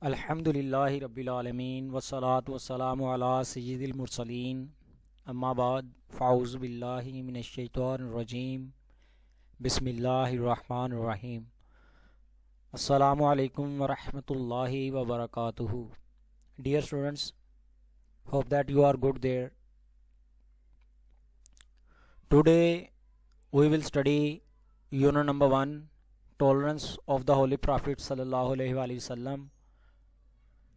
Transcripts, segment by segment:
الحمد للہ رب العالمین والصلاة والسلام علی سید المرسلین اما بعد فاعوذ باللہ من الشیطان الرجیم بسم اللہ الرحمن الرحیم السلام علیکم ورحمۃ اللہ وبرکاتہ. Dear students, hope that you are good there. Today we will study unit number 1, tolerance of the Holy Prophet sallallahu alaihi wasallam.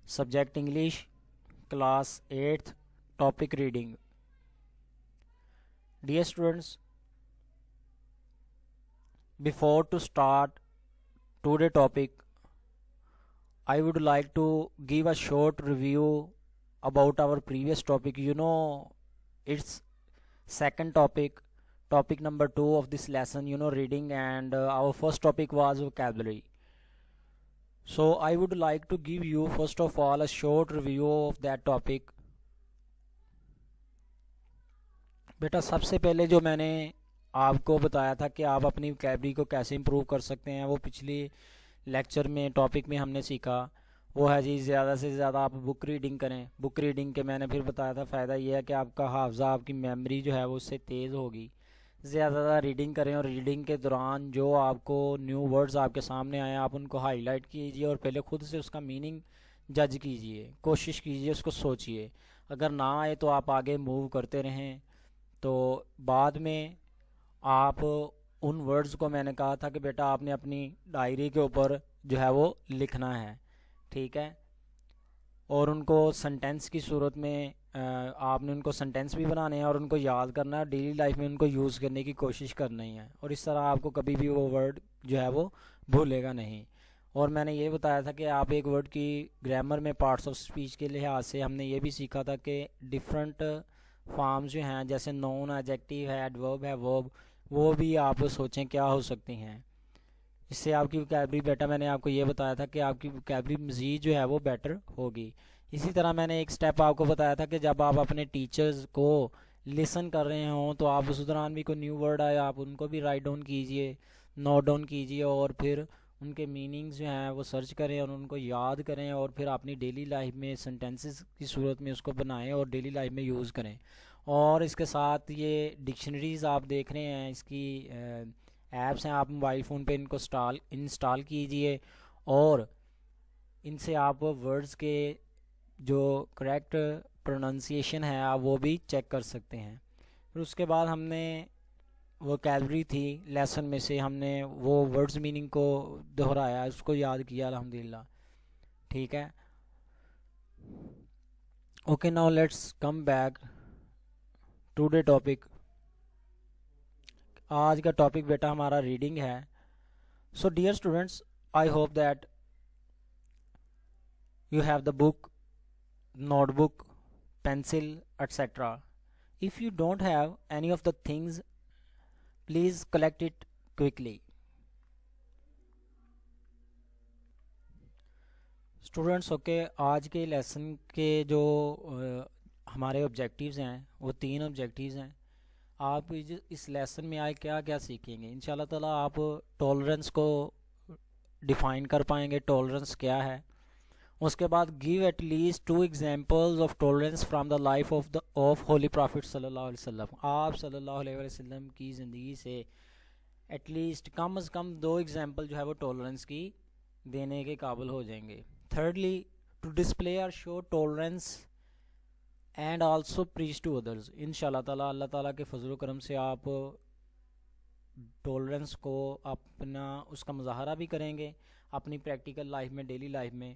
Subject English, class 8th, topic reading. Dear students, before to start today's topic, I would like to give a short review about our previous topic. It's second topic number 2 of this lesson, reading, and our first topic was vocabulary. So I would like to give you first of all a short review of that topic. بیٹا سب سے پہلے جو میں نے آپ کو بتایا تھا کہ آپ اپنی وکیبلری کو کیسے امپروو کر سکتے ہیں، وہ پچھلی لیکچر میں ٹاپک میں ہم نے سیکھا. وہ ہے جی زیادہ سے زیادہ آپ بک ریڈنگ کریں. بک ریڈنگ کے میں نے پھر بتایا تھا فائدہ یہ ہے کہ آپ کا حافظہ، آپ کی میموری جو ہے وہ اس سے تیز ہوگی. زیادہ زیادہ ریڈنگ کریں، اور ریڈنگ کے دوران جو آپ کو نیو ورڈز آپ کے سامنے آئیں آپ ان کو ہائی لائٹ کیجیے اور پہلے خود سے اس کا میننگ جج کیجیے، کوشش کیجیے، اس کو سوچیے. اگر نہ آئے تو آپ آگے موو کرتے رہیں. تو بعد میں آپ ان ورڈز کو، میں نے کہا تھا کہ بیٹا آپ نے اپنی ڈائری کے اوپر جو ہے وہ لکھنا ہے، ٹھیک ہے، اور ان کو سنٹینس کی صورت میں آپ نے ان کو سنٹینس بھی بنانے ہیں اور ان کو یاد کرنا ہے، ڈیلی لائف میں ان کو یوز کرنے کی کوشش کرنی ہے، اور اس طرح آپ کو کبھی بھی وہ ورڈ جو ہے وہ بھولے گا نہیں. اور میں نے یہ بتایا تھا کہ آپ ایک ورڈ کی گرامر میں پارٹس آف اسپیچ کے لحاظ سے ہم نے یہ بھی سیکھا تھا کہ ڈفرنٹ فارمز جو ہیں، جیسے نون، ایڈجیکٹیو ہے، ایڈورب ہے، ورب، وہ بھی آپ سوچیں کیا ہو سکتی ہیں. اس سے آپ کی وکیبلری بیٹا، میں نے آپ کو یہ بتایا تھا کہ آپ کی وکیبلری مزید جو ہے وہ بیٹر ہوگی. اسی طرح میں نے ایک سٹیپ آپ کو بتایا تھا کہ جب آپ اپنے ٹیچرز کو لسن کر رہے ہوں تو آپ اس دوران بھی کوئی نیو ورڈ آئے آپ ان کو بھی رائٹ ڈاؤن کیجئے، نوٹ ڈاؤن کیجئے، اور پھر ان کے میننگز جو ہیں وہ سرچ کریں اور ان کو یاد کریں، اور پھر اپنی ڈیلی لائف میں سنٹینسز کی صورت میں اس کو بنائیں اور ڈیلی لائف میں یوز کریں. اور اس کے ساتھ یہ ڈکشنریز آپ دیکھ رہے ہیں، اس کی ایپس ہیں، آپ موبائل فون پہ ان کو انسٹال کیجئے اور ان سے آپ ورڈز کے جو کریکٹ پروننسیشن ہے آپ وہ بھی چیک کر سکتے ہیں. پھر اس کے بعد ہم نے وکیبلری تھی لیسن میں سے، ہم نے وہ ورڈز میننگ کو دہرایا، اس کو یاد کیا الحمدللہ، ٹھیک ہے. Okay, now let's come back today topic. آج کا ٹاپک بیٹا ہمارا ریڈنگ ہے. So dear students, I hope that you have the book, notebook, pencil, etc. If you don't have any of the things, please collect it quickly. Students okay, آج کے lesson کے جو ہمارے objectives ہیں وہ 3 objectives ہیں. آپ اس lesson میں آئے کیا کیا سیکھیں گے؟ انشاءاللہ تعالیٰ آپ ٹالرنس کو ڈیفائن کر پائیں گے، ٹالرنس کیا ہے. اس کے بعد give at least 2 examples of tolerance from the life of holy prophet صلی اللہ علیہ وسلم. آپ صلی اللہ علیہ وسلم کی زندگی سے ایٹ لیسٹ کم از کم 2 ایگزامپل جو ہے وہ ٹالرنس کی دینے کے قابل ہو جائیں گے. تھرڈلی، ٹو ڈسپلے اور show tolerance and also preach to others. ان شاء اللہ تعالیٰ، اللہ تعالیٰ کے فضل و کرم سے آپ ٹالرنس کو اپنا اس کا مظاہرہ بھی کریں گے اپنی پریکٹیکل لائف میں، ڈیلی لائف میں،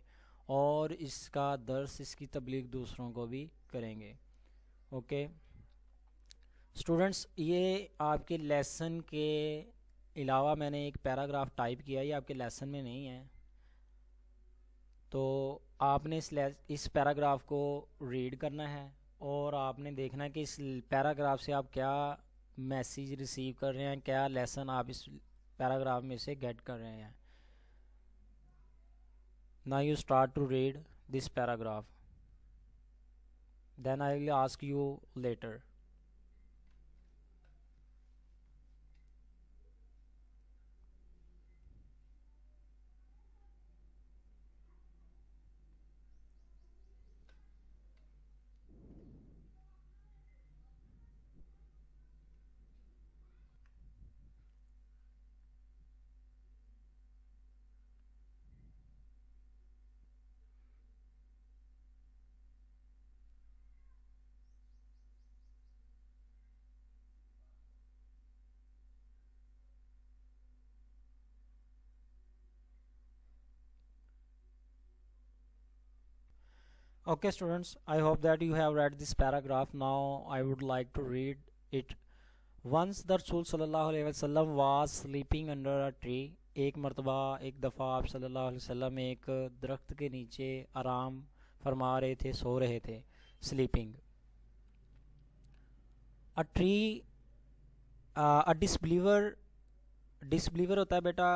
اور اس کا درس، اس کی تبلیغ دوسروں کو بھی کریں گے. اوکے اسٹوڈنٹس، یہ آپ کے لیسن کے علاوہ میں نے ایک پیراگراف ٹائپ کیا، یہ آپ کے لیسن میں نہیں ہے، تو آپ نے اس پیراگراف کو ریڈ کرنا ہے اور آپ نے دیکھنا ہے کہ اس پیراگراف سے آپ کیا میسیج ریسیو کر رہے ہیں، کیا لیسن آپ اس پیراگراف میں سے گیٹ کر رہے ہیں. Now you start to read this paragraph. Then I will ask you later. Okay students, I hope that you have read this paragraph. Now I would like to read it. Once the Rasul sallallahu alaihi wasallam was sleeping under a tree. ایک مرتبہ ایک دفعہ آپ صلی اللہ علیہ وسلم ایک درخت کے نیچے آرام فرما رہے تھے، سو رہے تھے، sleeping. A tree, a disbeliever ہوتا ہے بیٹا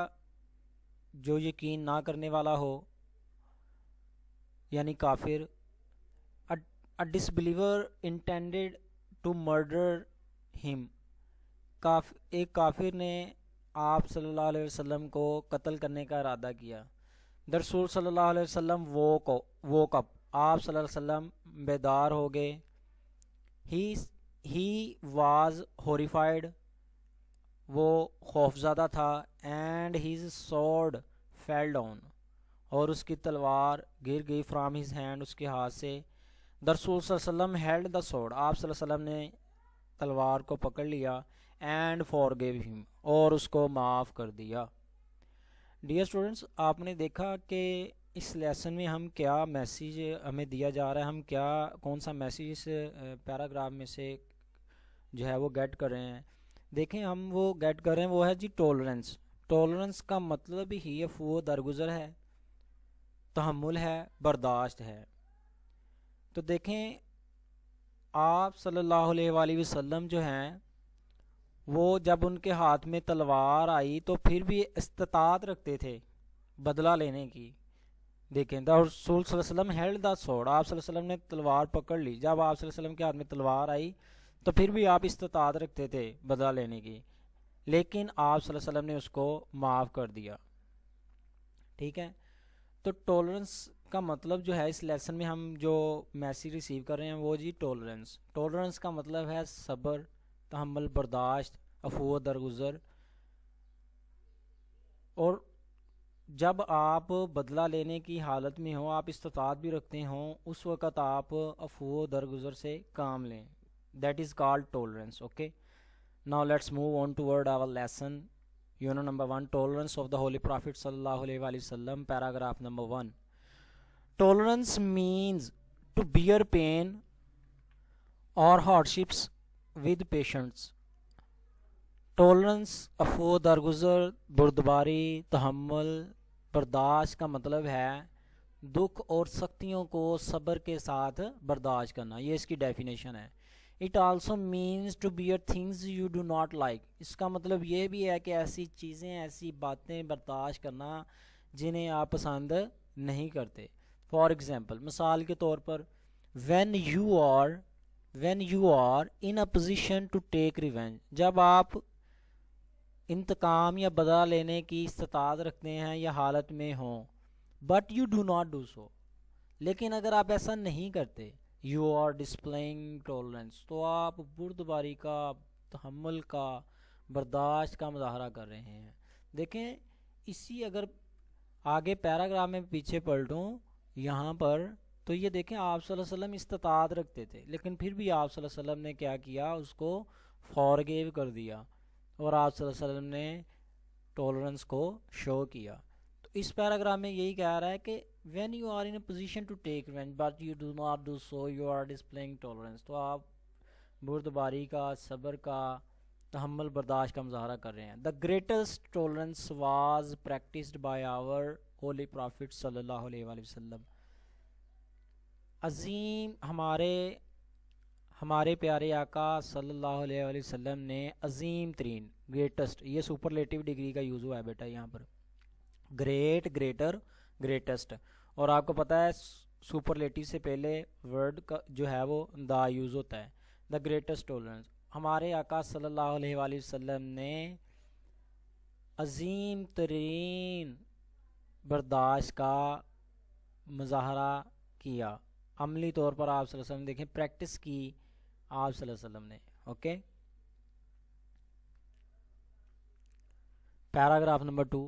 جو یقین نہ کرنے والا ہو، یعنی کافر. A disbeliever intended to murder him. ایک کافر نے آپ صلی اللہ علیہ وسلم کو قتل کرنے کا ارادہ کیا. رسول صلی اللہ علیہ وسلم woke up. آپ صلی اللہ علیہ وسلم بیدار ہو گئے. He was horrified. وہ خوفزدہ تھا. And his sword fell down. اور اس کی تلوار گر گئی from his hand، اس کے ہاتھ سے. رسول صلی اللہ علیہ وسلم held the sword. آپ صلی اللہ علیہ وسلم نے تلوار کو پکڑ لیا. اینڈ forgave him، اور اس کو معاف کر دیا. ڈیئر اسٹوڈنٹس، آپ نے دیکھا کہ اس لیسن میں ہم کیا میسیج ہمیں دیا جا رہا ہے، ہم کون سا میسیج اس پیراگراف میں سے جو ہے وہ گیٹ کر رہے ہیں. دیکھیں ہم وہ گیٹ کر رہے ہیں، وہ ہے جی ٹولرنس. ٹولرنس کا مطلب ہی وہ درگزر ہے، تحمل ہے، برداشت ہے. تو دیکھیں آپ صلی اللہ علیہ وآلہ وسلم جو ہیں وہ جب ان کے ہاتھ میں تلوار آئی تو پھر بھی استطاعت رکھتے تھے بدلہ لینے کی. دیکھیں دا رسول صلی اللہ علیہ وسلم ہیلڈ دا سورڈ، آپ صلی اللہ علیہ وسلم نے تلوار پکڑ لی. جب آپ صلی اللہ علیہ وسلم کے ہاتھ میں تلوار آئی تو پھر بھی آپ استطاعت رکھتے تھے بدلہ لینے کی، لیکن آپ صلی اللہ علیہ وسلم نے اس کو معاف کر دیا. ٹھیک ہے، تو ٹولرنس کا مطلب جو ہے اس لیسن میں ہم جو میسیج ریسیو کر رہے ہیں وہ جی ٹولرنس. ٹولرنس کا مطلب ہے صبر، تحمل، برداشت، عفو درگزر. اور جب آپ بدلہ لینے کی حالت میں ہوں، آپ استطاعت بھی رکھتے ہوں، اس وقت آپ عفو درگزر سے کام لیں. That is called tolerance. Okay, now let's move on toward our lesson. Unit number 1، tolerance of the holy prophet صلی اللہ علیہ وآلہ وسلم. Paragraph number 1. Tolerance means to bear pain اور ہارڈشپس ود پیشنٹس. ٹولرنس، عفو درگزر، بردباری، تحمل، برداشت کا مطلب ہے دکھ اور سختیوں کو صبر کے ساتھ برداشت کرنا. یہ اس کی ڈیفینیشن ہے. It also means to bear things you do not like. اس کا مطلب یہ بھی ہے کہ ایسی چیزیں، ایسی باتیں برداشت کرنا جنہیں آپ پسند نہیں کرتے. فار ایگزامپل، مثال کے طور پر when you are in a position to take revenge. جب آپ انتقام یا بدلہ لینے کی استطاعت رکھتے ہیں یا حالت میں ہوں. but you do not do so. لیکن اگر آپ ایسا نہیں کرتے، you are displaying tolerance، تو آپ بردباری کا، تحمل کا، برداشت کا مظاہرہ کر رہے ہیں. دیکھیں اسی اگر آگے پیراگراف میں پیچھے پلٹوں یہاں پر تو یہ دیکھیں آپ صلی اللہ علیہ وسلم استطاعت رکھتے تھے، لیکن پھر بھی آپ صلی اللہ علیہ وسلم نے کیا کیا، اس کو فارگیو کر دیا، اور آپ صلی اللہ علیہ وسلم نے ٹولرنس کو شو کیا. تو اس پیراگراف میں یہی کہہ رہا ہے کہ when you are in a position to take revenge but you do not do so, you are displaying tolerance. تو آپ بردباری کا، صبر کا، تحمل، برداشت کا مظاہرہ کر رہے ہیں. The greatest tolerance was practiced by our holy prophet صلی اللہ علیہ وآلہ وسلم. عظیم ہمارے پیارے آقا صلی اللہ علیہ وآلہ وسلم نے عظیم ترین، گریٹسٹ، یہ سپرلیٹیو ڈگری کا یوز ہوا ہے بیٹا یہاں پر. Great, greater, greatest. اور آپ کو پتہ ہے سپرلیٹیو سے پہلے ورڈ کا جو ہے وہ دا یوز ہوتا ہے. The greatest tolerance. ہمارے آقا صلی اللہ علیہ وآلہ وسلم نے عظیم ترین برداشت کا مظاہرہ کیا. عملی طور پر آپ صلی اللہ علیہ وسلم دیکھیں پریکٹس کی آپ صلی اللہ علیہ وسلم نے. Okay, paragraph number 2.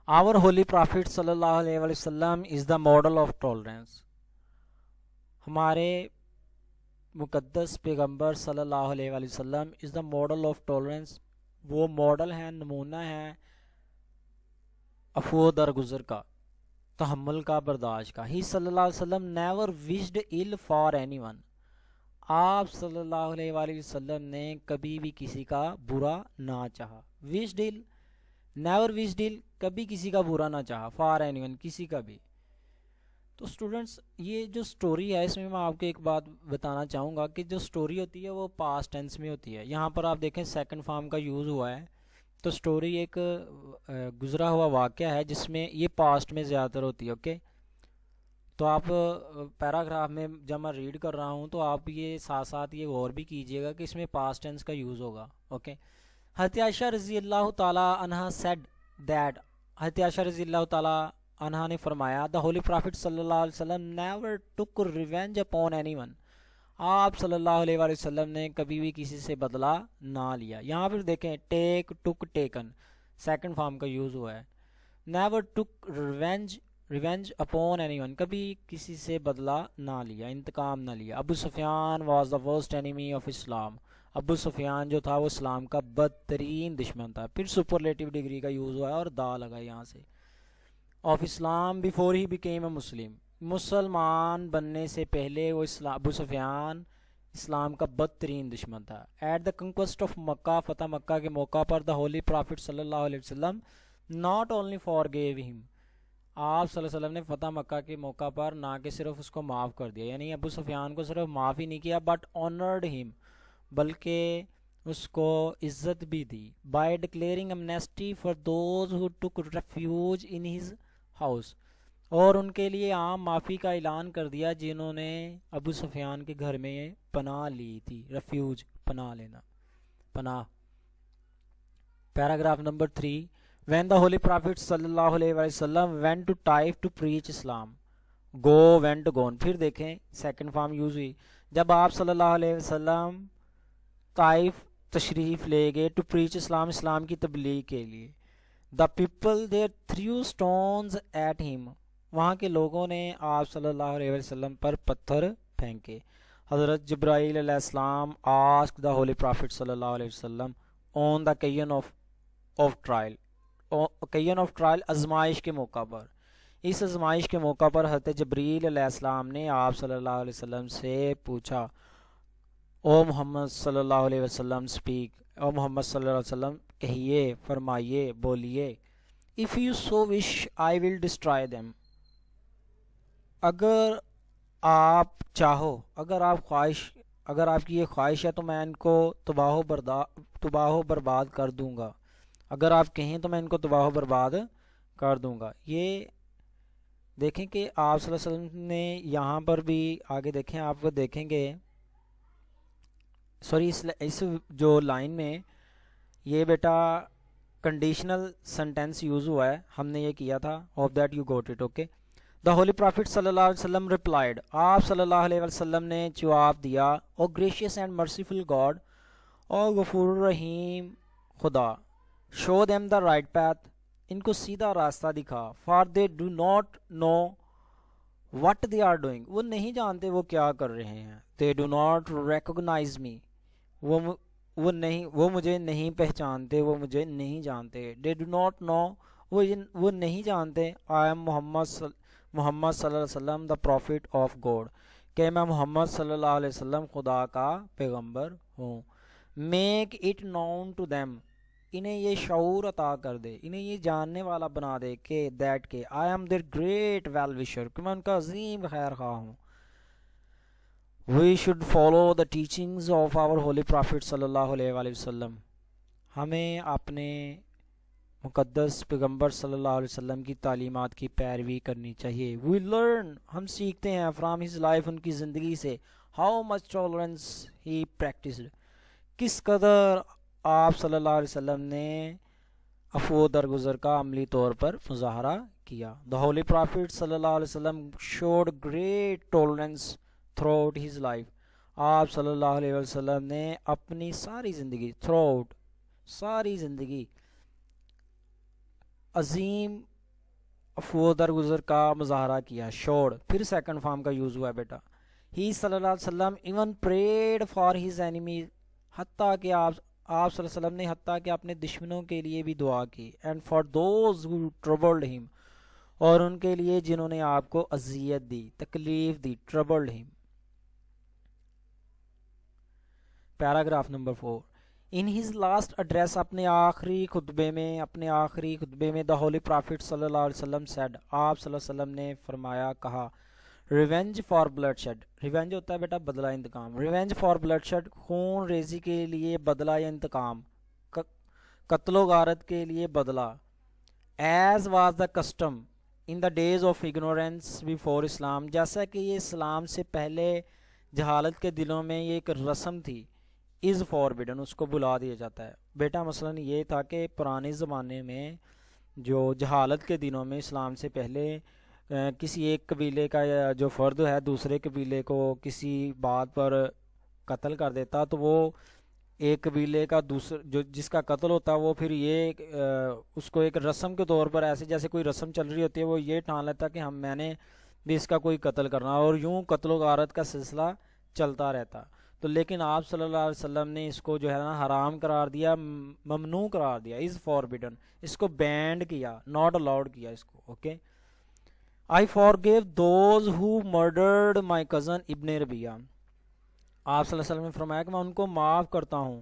Our holy prophet صلی اللہ علیہ وآلہ وسلم is the model of tolerance. ہمارے مقدس پیغمبر صلی اللہ علیہ وآلہ وسلم is the model of tolerance. وہ ماڈل ہے، نمونہ ہے عفو درگزر کا. تحمل کا، برداشت کا. ہی صلی اللہ علیہ وسلم never wished ill for any one. آپ صلی اللہ علیہ وآلہ وسلم نے کبھی بھی کسی کا برا نہ چاہا. Wished ill، never wished ill، کبھی کسی کا برا نہ چاہا. فار اینی ون، کسی کا بھی. تو اسٹوڈنٹس یہ جو سٹوری ہے اس میں میں آپ کو ایک بات بتانا چاہوں گا کہ جو سٹوری ہوتی ہے وہ پاسٹ ٹینس میں ہوتی ہے. یہاں پر آپ دیکھیں سیکنڈ فارم کا یوز ہوا ہے. تو سٹوری ایک گزرا ہوا واقعہ ہے جس میں یہ پاسٹ میں زیادہ تر ہوتی ہے. اوکے، تو آپ پیراگراف میں جب میں ریڈ کر رہا ہوں تو آپ یہ ساتھ ساتھ یہ غور بھی کیجئے گا کہ اس میں پاسٹ ٹینس کا یوز ہوگا. اوکے، حضرت عائشہ رضی اللہ تعالیٰ عنہ said that، حضرت عائشہ رضی اللہ تعالیٰ عنہ نے فرمایا the holy prophet صلی اللہ علیہ وسلم never took revenge upon anyone. آپ صلی اللہ علیہ وآلہ وسلم نے کبھی بھی کسی سے بدلہ نہ لیا. یہاں پر دیکھیں ٹیک، ٹک، ٹیکن، سیکنڈ فارم کا یوز ہوا ہے. Never took revenge upon any one, کبھی کسی سے بدلہ نہ لیا، انتقام نہ لیا. ابو سفیان واز دا ورسٹ انیمی آف اسلام. ابو سفیان جو تھا وہ اسلام کا بدترین دشمن تھا. پھر سپرلیٹیو ڈگری کا یوز ہوا ہے اور دا لگا یہاں سے. Of Islam before he became a Muslim, مسلمان بننے سے پہلے وہ ابو سفیان اسلام کا بدترین دشمن تھا. ایٹ دا کنکوسٹ آف مکہ، فتح مکہ کے موقع پر دا ہولی پرافٹ صلی اللہ علیہ وسلم ناٹ اونلی فار گیو ہم، آپ صلی اللہ علیہ وسلم نے فتح مکہ کے موقع پر نہ کہ صرف اس کو معاف کر دیا، یعنی ابو سفیان کو صرف معاف ہی نہیں کیا، بٹ آنرڈ ہم، بلکہ اس کو عزت بھی دی. By declaring amnesty for those who took refuge in his house, اور ان کے لیے عام معافی کا اعلان کر دیا جنہوں نے ابو سفیان کے گھر میں پناہ لی تھی. ریفیوج، پناہ لینا، پناہ. Paragraph number 3. When the holy prophet صلی اللہ علیہ وسلم went to Taif to preach Islam، go went gone. پھر دیکھیں سیکنڈ فارم یوز ہوئی. جب آپ صلی اللہ علیہ وسلم طائف تشریف لے گئے to preach اسلام، اسلام کی تبلیغ کے لیے. The people there threw stones at him، وہاں کے لوگوں نے آپ صلی اللہ علیہ وسلم پر پتھر پھینکے. حضرت جبرائیل علیہ السلام asked the holy prophet صلی اللہ علیہ وسلم on the occasion of trial، occasion of trial، ازمائش کے موقع پر. اس ازمائش کے موقع پر حضرت جبریل علیہ السلام نے آپ صلی اللہ علیہ وسلم سے پوچھا، او محمد صلی اللہ علیہ وسلم اسپیک، او محمد صلی اللہ علیہ وسلم کہیے، فرمائیے، بولیے. if you so wish I will destroy them، اگر آپ چاہو، اگر آپ کی یہ خواہش ہے تو میں ان کو تباہ و برباد کر دوں گا. اگر آپ کہیں تو میں ان کو تباہ و برباد کر دوں گا. یہ دیکھیں کہ آپ صلی اللہ علیہ وسلم نے یہاں پر بھی آگے دیکھیں، آپ کو دیکھیں گے سوری اس جو لائن میں یہ بیٹا کنڈیشنل سنٹینس یوز ہوا ہے، ہم نے یہ کیا تھا. Hope that you got it. Okay, the holy prophet صلی اللہ علیہ وسلم ریپلائڈ، آپ صلی اللہ علیہ وسلم نے جواب دیا، O gracious and merciful God, O غفور الرحیم خدا، show them the right path, ان کو سیدھا راستہ دکھا. For they do not know what they are doing, وہ نہیں جانتے وہ کیا کر رہے ہیں. They do not recognise me, وہ مجھے نہیں پہچانتے، وہ مجھے نہیں جانتے. دے ڈو ناٹ نو، وہ نہیں جانتے. آئی ایم محمد صلی اللہ علیہ وسلم دا پروفٹ آف گاڈ، کہ میں محمد صلی اللہ علیہ وسلم خدا کا پیغمبر ہوں. Make it known to them, انہیں یہ شعور عطا کر دے، انہیں یہ جاننے والا بنا دے کہ دیٹ کہ I am their great well wisher, کہ میں ان کا عظیم خیر خواہ ہوں. We should follow the teachings of our holy prophet صلی اللہ علیہ وآلہ وسلم، ہمیں اپنے مقدس پیغمبر صلی اللہ علیہ وسلم کی تعلیمات کی پیروی کرنی چاہیے. وی لرن، ہم سیکھتے ہیں فرام ہز لائف، ان کی زندگی سے. How much tolerance he practised, کس قدر آپ صلی اللہ علیہ وسلم نے عفو درگزر کا عملی طور پر مظاہرہ کیا. دا ہولی پرافٹ صلی اللہ علیہ وسلم should great tolerance through out his life, آپ صلی اللہ علیہ وسلم نے اپنی ساری زندگی، تھرو آؤٹ ساری زندگی، عظیم عفو درگزر کا مظاہرہ کیا. شوڈ پھر سیکنڈ فارم کا یوز ہوا ہے بیٹا. ہی صلی اللہ علیہ وسلم even prayed for his enemies, حتیٰ کہ آپ صلی اللہ علیہ وسلم نے حتیٰ کہ اپنے دشمنوں کے لیے بھی دعا کی. And for those who troubled ہم، اور ان کے لیے جنہوں نے آپ کو اذیت دی، تکلیف دی، troubled him. Paragraph number 4. In his last address اپنے آخری خطبے میں the holy prophet صلی اللہ علیہ وسلم said، آپ صلی اللہ علیہ وسلم نے فرمایا، کہا، revenge for bloodshed. Revenge ہوتا ہے بیٹا بدلہ انتقام. ریونج فار بلڈ شیڈ، خون ریزی کے لیے بدلہ یا انتقام، قتل و غارت کے لیے بدلہ. As was the custom in the days of ignorance before Islam, جیسا کہ یہ اسلام سے پہلے جہالت کے دلوں میں یہ ایک رسم تھی. از فاربیڈن، اس کو بلا دیا جاتا ہے. بیٹا مثلا یہ تھا کہ پرانے زمانے میں جو جہالت کے دنوں میں اسلام سے پہلے کسی ایک قبیلے کا جو فرد ہے دوسرے قبیلے کو کسی بات پر قتل کر دیتا، تو وہ ایک قبیلے کا جس کا قتل ہوتا وہ پھر یہ اس کو ایک رسم کے طور پر، ایسے جیسے کوئی رسم چل رہی ہوتی ہے، وہ یہ ٹھان لیتا کہ میں نے بھی اس کا کوئی قتل کرنا، اور یوں قتل و غارت کا سلسلہ چلتا رہتا. تو لیکن آپ صلی اللہ علیہ وسلم نے اس کو جو ہے نا حرام قرار دیا، ممنوع قرار دیا، از فاربیڈن، اس کو بینڈ کیا، ناٹ الاؤڈ کیا اس کو. Okay. I forgave those who murdered my cousin ابن ربیہ. آپ صلی اللہ علیہ وسلم نے فرمایا کہ میں ان کو معاف کرتا ہوں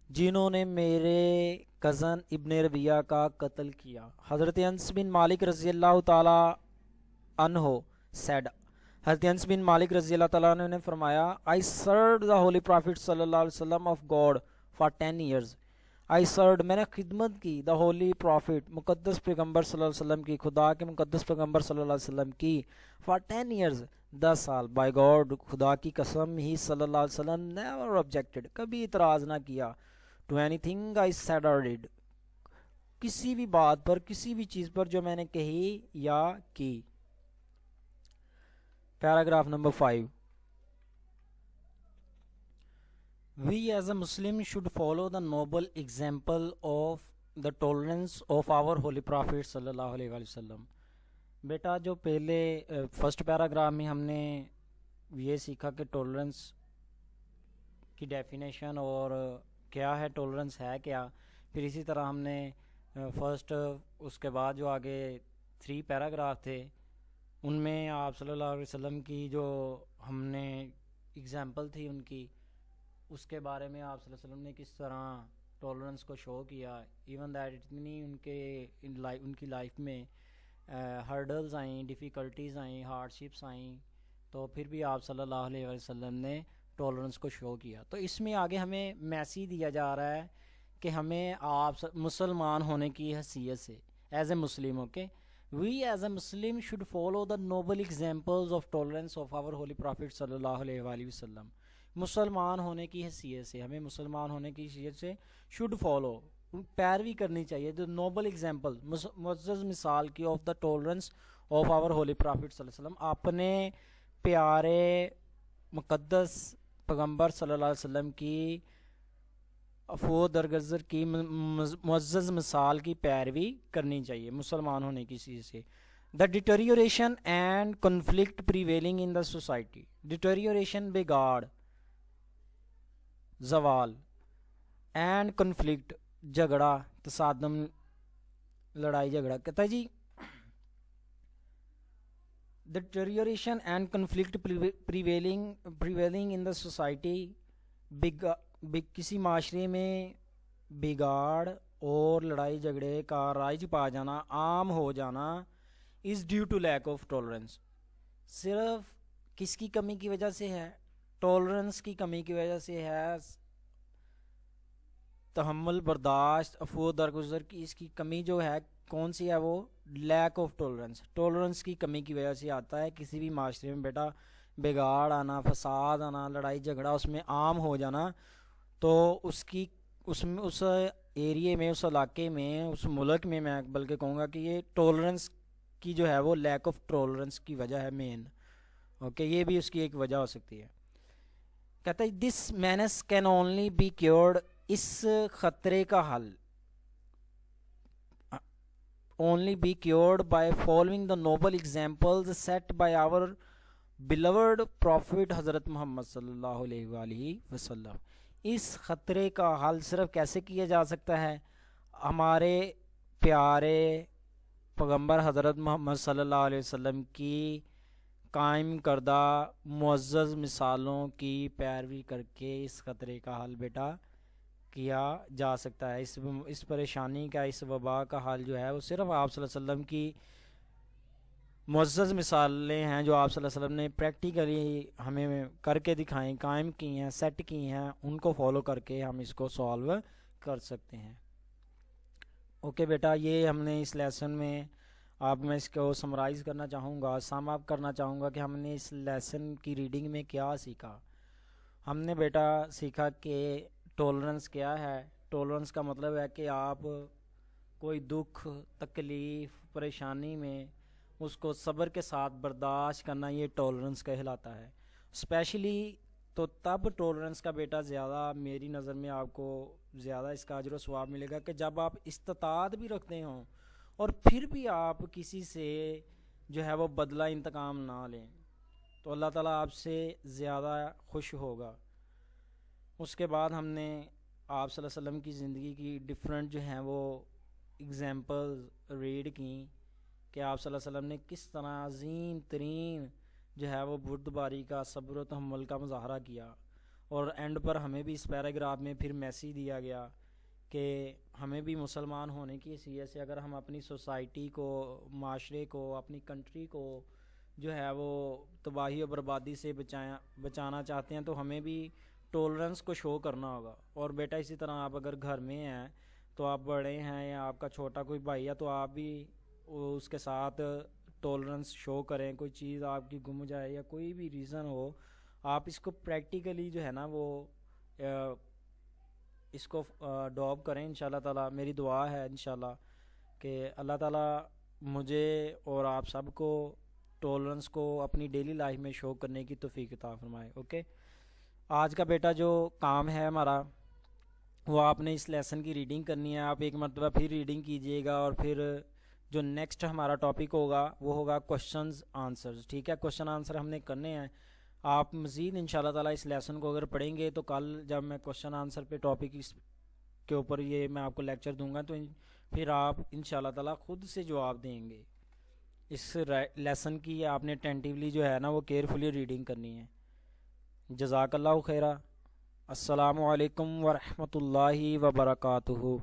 جنہوں نے میرے کزن ابن ربیہ کا قتل کیا. حضرت انس بن مالک رضی اللہ تعالی عنہ said، حضرت انس بن مالک رضی اللہ تعالیٰ عنہ نے فرمایا، I served the holy prophet صلی اللہ علیہ وسلم of God for 10 years. I served، میں نے خدمت کی، the holy prophet، مقدس پیغمبر صلی اللہ علیہ وسلم کی، خدا کے مقدس پیغمبر صلی اللہ علیہ وسلم کی، for 10 years، 10 سال. by God، خدا کی قسم، ہی صلی اللہ علیہ وسلم never objected، کبھی اعتراض نہ کیا، to anything I said or did، کسی بھی بات پر، کسی بھی چیز پر جو میں نے کہی یا کی. Paragraph number 5. We as a Muslim should follow the noble example of the tolerance of our holy prophet صلی اللہ علیہ وآلہ وسلم. بیٹا جو پہلے فرسٹ پیراگراف میں ہم نے یہ سیکھا کہ ٹولرنس کی ڈیفینیشن اور کیا ہے، ٹولرنس ہے کیا، پھر اسی طرح ہم نے فرسٹ اس کے بعد جو آگے 3 پیراگراف تھے ان میں آپ صلی اللہ علیہ وسلم کی جو ہم نے اگزامپل تھی ان کی، اس کے بارے میں آپ صلی اللہ علیہ وسلم نے کس طرح ٹولرنس کو شو کیا. ایون دیٹ اتنی ان کی لائف میں ہرڈلز آئیں، ڈیفیکلٹیز آئیں، ہارڈشپس آئیں، تو پھر بھی آپ صلی اللہ علیہ وسلم نے ٹولرنس کو شو کیا. تو اس میں آگے ہمیں میسیج دیا جا رہا ہے کہ ہمیں آپ مسلمان ہونے کی حیثیت سے as a Muslim, okay, we as a Muslim should follow the noble examples of tolerance of our holy prophet صلی اللہ علیہ وآلہ وسلم. مسلمان ہونے کی حیثیت سے ہمیں مسلمان ہونے کی حیثیت سے شوڈ فالو، پیروی کرنی چاہیے جو نوبل ایگزامپل، معزز مثال کی of the tolerance of our holy prophet صلی اللہ علیہ وسلم، اپنے پیارے مقدس پیغمبر صلی اللہ علیہ وسلم کی افو درگزر کی معزز مثال کی پیروی کرنی چاہیے مسلمان ہونے کی چیز سے. The deterioration and conflict prevailing in the society. Deterioration بگاڑ، زوال، اینڈ کنفلکٹ جھگڑا، تصادم، لڑائی جھگڑا. کہتا ہے جی deterioration and conflict prevailing in the society, کسی معاشرے میں بگاڑ اور لڑائی جھگڑے کا رائج پا جانا، عام ہو جانا، is due to lack of tolerance. صرف کس کی کمی کی وجہ سے ہے؟ ٹولرنس کی کمی کی وجہ سے ہے. تحمل، برداشت، عفو درگزر کی اس کی کمی جو ہے کون سی ہے؟ وہ لیک آف ٹولرنس، ٹولرنس کی کمی کی وجہ سے آتا ہے. کسی بھی معاشرے میں بیٹا بگاڑ آنا، فساد آنا، لڑائی جھگڑا اس میں عام ہو جانا، تو اس ایریے میں، اس علاقے میں، اس ملک میں میں بلکہ کہوں گا کہ یہ ٹولرنس کی جو ہے وہ لیک آف ٹولرنس کی وجہ ہے مین. اوکے، یہ بھی اس کی ایک وجہ ہو سکتی ہے. کہتا ہے this menace can only be cured, اس خطرے کا حل only be cured by following the noble examples set by our beloved prophet حضرت محمد صلی اللہ علیہ وآلہ وسلم. اس خطرے کا حل صرف کیسے کیا جا سکتا ہے؟ ہمارے پیارے پیغمبر حضرت محمد صلی اللہ علیہ وسلم کی قائم کردہ معزز مثالوں کی پیروی کر کے اس خطرے کا حل بیٹا کیا جا سکتا ہے۔ اس پریشانی کا، اس وبا کا حل جو ہے وہ صرف آپ صلی اللہ علیہ وسلم کی معزز مثالیں ہیں جو آپ صلی اللہ علیہ وسلم نے پریکٹیکلی ہمیں کر کے دکھائیں، قائم کی ہیں، سیٹ کی ہیں، ان کو فالو کر کے ہم اس کو سالو کر سکتے ہیں۔ اوکے بیٹا، یہ ہم نے اس لیسن میں میں اس کو سمرائز کرنا چاہوں گا، سم اپ کرنا چاہوں گا کہ ہم نے اس لیسن کی ریڈنگ میں کیا سیکھا۔ ہم نے بیٹا سیکھا کہ ٹولرنس کیا ہے۔ ٹولرنس کا مطلب ہے کہ آپ کوئی دکھ، تکلیف، پریشانی میں اس کو صبر کے ساتھ برداشت کرنا، یہ ٹولرنس کہلاتا ہے۔ اسپیشلی تو تب ٹولرنس کا بیٹا زیادہ میری نظر میں آپ کو زیادہ اس کا اجر و ثواب ملے گا کہ جب آپ استطاعت بھی رکھتے ہوں اور پھر بھی آپ کسی سے جو ہے وہ بدلہ انتقام نہ لیں، تو اللہ تعالیٰ آپ سے زیادہ خوش ہوگا۔ اس کے بعد ہم نے آپ صلی اللہ علیہ وسلم کی زندگی کی ڈفرینٹ جو ہیں وہ اگزامپلز ریڈ کیں کہ آپ صلی اللہ علیہ وسلم نے کس طرح عظیم ترین جو ہے وہ بردباری کا، صبر و تحمل کا مظاہرہ کیا، اور اینڈ پر ہمیں بھی اس پیراگراف میں پھر میسیج دیا گیا کہ ہمیں بھی مسلمان ہونے کی حیثیت سے اگر ہم اپنی سوسائٹی کو، معاشرے کو، اپنی کنٹری کو جو ہے وہ تباہی و بربادی سے بچانا چاہتے ہیں تو ہمیں بھی ٹولرنس کو شو کرنا ہوگا۔ اور بیٹا اسی طرح آپ اگر گھر میں ہیں تو آپ بڑے ہیں یا آپ کا چھوٹا کوئی بھائی ہے تو آپ بھی اس کے ساتھ ٹولرنس شو کریں۔ کوئی چیز آپ کی گم جائے یا کوئی بھی ریزن ہو، آپ اس کو پریکٹیکلی جو ہے نا وہ اس کو اڈاپٹ کریں انشاءاللہ تعالیٰ۔ میری دعا ہے انشاءاللہ کہ اللہ تعالیٰ مجھے اور آپ سب کو ٹولرنس کو اپنی ڈیلی لائف میں شو کرنے کی توفیق عطا فرمائے۔ اوکے، آج کا بیٹا جو کام ہے ہمارا وہ آپ نے اس لیسن کی ریڈنگ کرنی ہے۔ آپ ایک مرتبہ پھر ریڈنگ کیجئے گا اور پھر جو نیکسٹ ہمارا ٹاپک ہوگا وہ ہوگا کوشچنز آنسرز۔ ٹھیک ہے، کوشچن آنسر ہم نے کرنے ہیں۔ آپ مزید انشاءاللہ تعالیٰ اس لیسن کو اگر پڑھیں گے تو کل جب میں کوشچن آنسر پہ ٹاپک اس کے اوپر یہ میں آپ کو لیکچر دوں گا تو پھر آپ انشاءاللہ تعالیٰ خود سے جواب دیں گے۔ اس لیسن کی آپ نے ٹینٹیولی جو ہے نا وہ کیئرفلی ریڈنگ کرنی ہے۔ جزاک اللہ خیرہ۔ السلام علیکم ورحمۃ اللہ وبرکاتہ۔